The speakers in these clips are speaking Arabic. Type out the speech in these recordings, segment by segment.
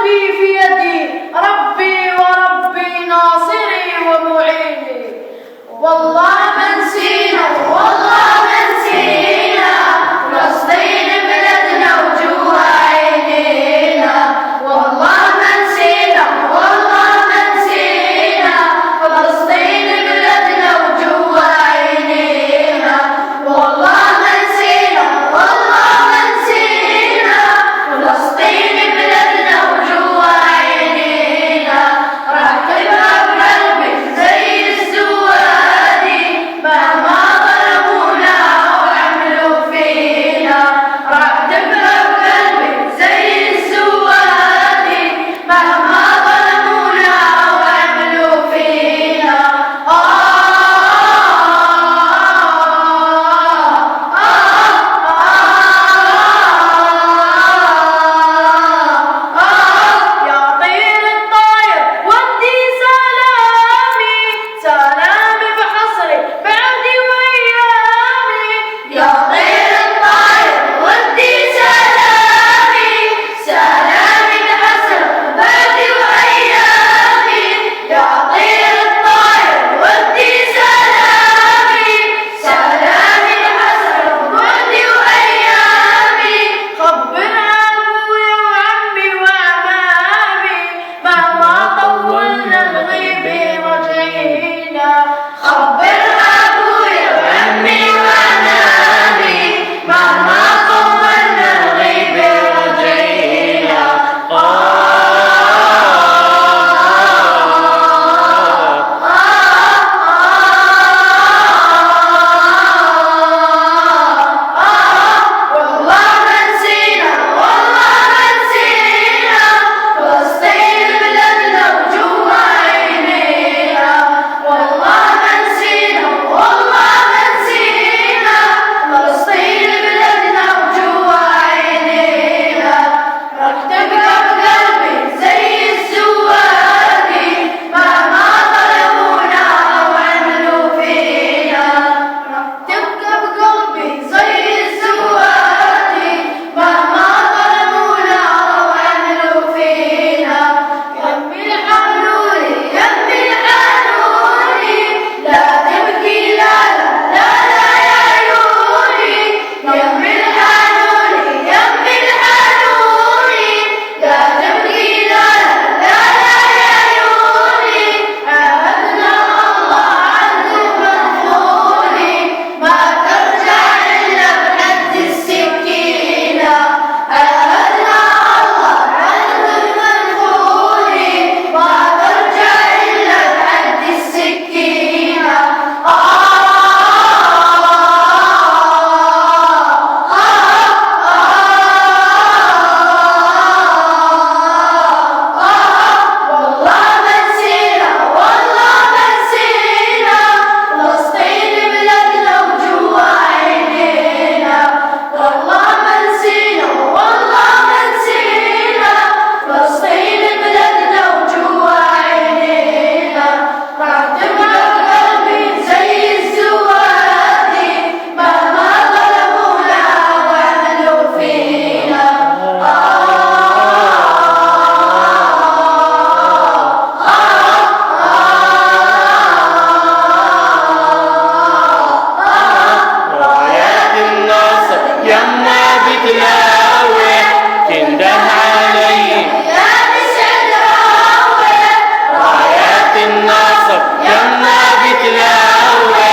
قلبي في يدي، ربي وربي ناصري ومعيني. والله ما نسينا، والله ما نسينا، فلسطين بلدنا وجوه عينينا. والله ما نسينا، والله ما نسينا، فلسطين بلدنا وجوه عينينا. والله ما نسينا، والله ما نسينا، فلسطين بلدنا وجوه عينينا. راح تبقى بقلبي زي السوادي مهما ظلمونا وعملوا فينا. راح تبقى بقلبي زي السوادي مهما ظلمونا وعملوا فينا. يا طير الطاير ودي سلامي، سلامي بحصري بعدي وأيامي. يا طير الطاير ودي سلامي، سلامي بحصري بعدي وأيامي. يا طير الطاير ودي سلامي، سلامي بحصري بعدي وأيامي. خبر أبويا وعمي وعمامي مهما طولنا نغيب رجعينا. خبر أبويا وعمي وعمامي مهما طولنا نغيب رجعينا. والله ما نسينا، والله ما نسينا، فلسطين بلدنا وجوه عينينا. والله ما نسينا، والله ما نسينا، فلسطين بلدنا وجوه عينينا. راح تبقى بقلبي زي السوادي مهما ظلمونا وعملوا فينا. راح تبقى بقلبي زي السوادي مهما ظلمونا وعملوا فينا. يمي الحنوني، يمي الحنوني، لا تبكي، لا لا لا لا يا عيوني. يمي الحنوني، يمي الحنوني، لا تبكي، لا لا لا لا يا عيوني. عهدنا الله عهد منقولي، ما ترجع إلا بحد السكينة. عهدنا الله عهد منقولي، ما ترجع إلا بحد السكينة. والله ما نسينا، والله ما نسينا، فلسطين بلدنا وجوه عينينا. والله ما نسينا، والله ما نسينا، فلسطين بلدنا وجوه عينينا. راح تبقى بقلبي زي السوادي مهما ظلمونا وعملوا فينا. رايات النصر يما بتلاوي تنده علي. يا مسعد راوي، رايات النصر يما بتلاوي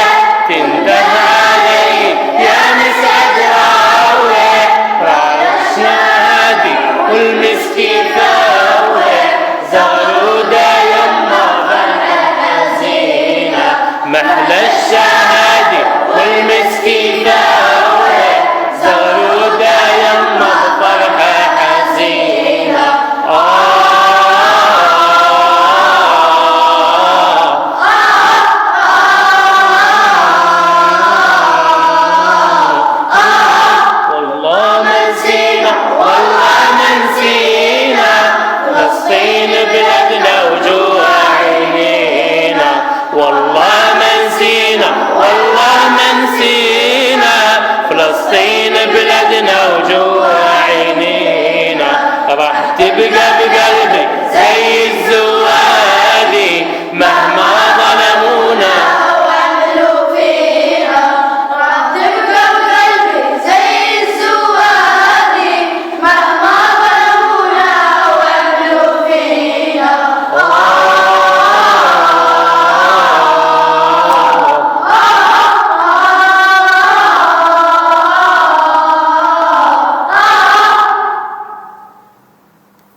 تنده علي. يا مسعد راوي راعي الشهادي والمسكين ثاوي. زغلودة يما فرحة حزينة، محلى الشهادي والمسكين ثاوي. زغلودة يما فرحة حزينة. والله ما نسينا، والله ما نسينا، فلسطين بلدنا وجوه عينينا. والله ما نسينا، والله ما نسينا، فلسطين بلدنا وجوه